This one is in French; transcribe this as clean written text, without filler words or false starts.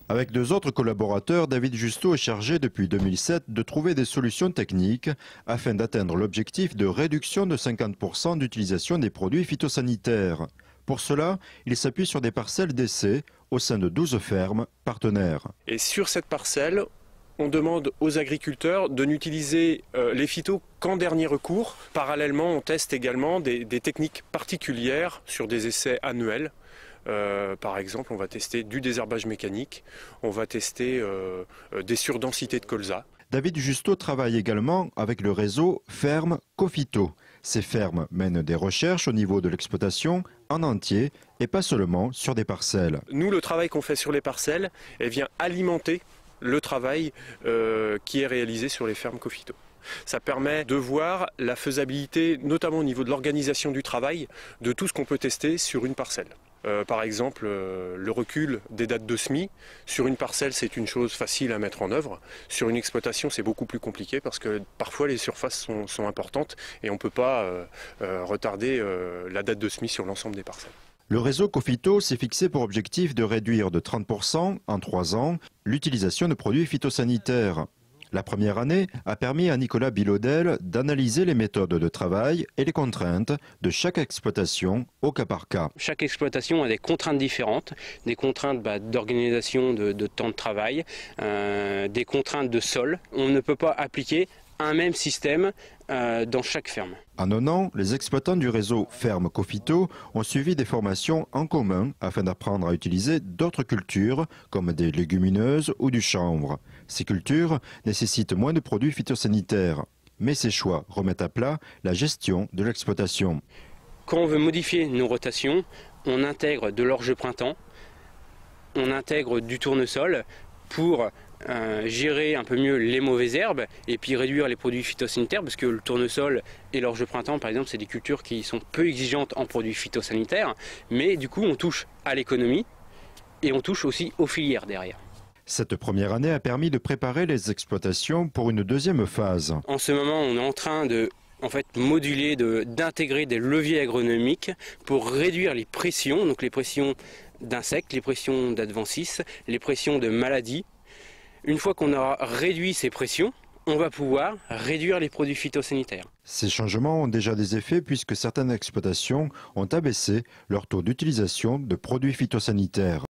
Avec deux autres collaborateurs, David Justo est chargé depuis 2007 de trouver des solutions techniques afin d'atteindre l'objectif de réduction de 50% d'utilisation des produits phytosanitaires. Pour cela, il s'appuie sur des parcelles d'essai au sein de 12 fermes partenaires. Et sur cette parcelle, on demande aux agriculteurs de n'utiliser les phytos qu'en dernier recours. Parallèlement, on teste également des techniques particulières sur des essais annuels. Par exemple, on va tester du désherbage mécanique, on va tester des surdensités de colza. David Justo travaille également avec le réseau Fermes Cofito. Ces fermes mènent des recherches au niveau de l'exploitation en entier et pas seulement sur des parcelles. Nous, le travail qu'on fait sur les parcelles vient alimenter le travail qui est réalisé sur les fermes Cofito. Ça permet de voir la faisabilité, notamment au niveau de l'organisation du travail, de tout ce qu'on peut tester sur une parcelle. Par exemple, le recul des dates de semis. Sur une parcelle, c'est une chose facile à mettre en œuvre. Sur une exploitation, c'est beaucoup plus compliqué parce que parfois les surfaces sont importantes et on ne peut pas retarder la date de semis sur l'ensemble des parcelles. Le réseau Cofito s'est fixé pour objectif de réduire de 30% en 3 ans l'utilisation de produits phytosanitaires. La première année a permis à Nicolas Bilaudel d'analyser les méthodes de travail et les contraintes de chaque exploitation au cas par cas. Chaque exploitation a des contraintes différentes, des contraintes d'organisation de temps de travail, des contraintes de sol. On ne peut pas appliquer un même système dans chaque ferme. En un an, les exploitants du réseau Ferme Cofito ont suivi des formations en commun afin d'apprendre à utiliser d'autres cultures comme des légumineuses ou du chanvre. Ces cultures nécessitent moins de produits phytosanitaires, mais ces choix remettent à plat la gestion de l'exploitation. Quand on veut modifier nos rotations, on intègre de l'orge de printemps, on intègre du tournesol pour gérer un peu mieux les mauvaises herbes et puis réduire les produits phytosanitaires, parce que le tournesol et l'orge de printemps par exemple, c'est des cultures qui sont peu exigeantes en produits phytosanitaires, mais du coup on touche à l'économie et on touche aussi aux filières derrière. Cette première année a permis de préparer les exploitations pour une deuxième phase. En ce moment, on est en train de moduler, d'intégrer des leviers agronomiques pour réduire les pressions, donc les pressions d'insectes, les pressions d'adventices, les pressions de maladies. Une fois qu'on aura réduit ces pressions, on va pouvoir réduire les produits phytosanitaires. Ces changements ont déjà des effets puisque certaines exploitations ont abaissé leur taux d'utilisation de produits phytosanitaires.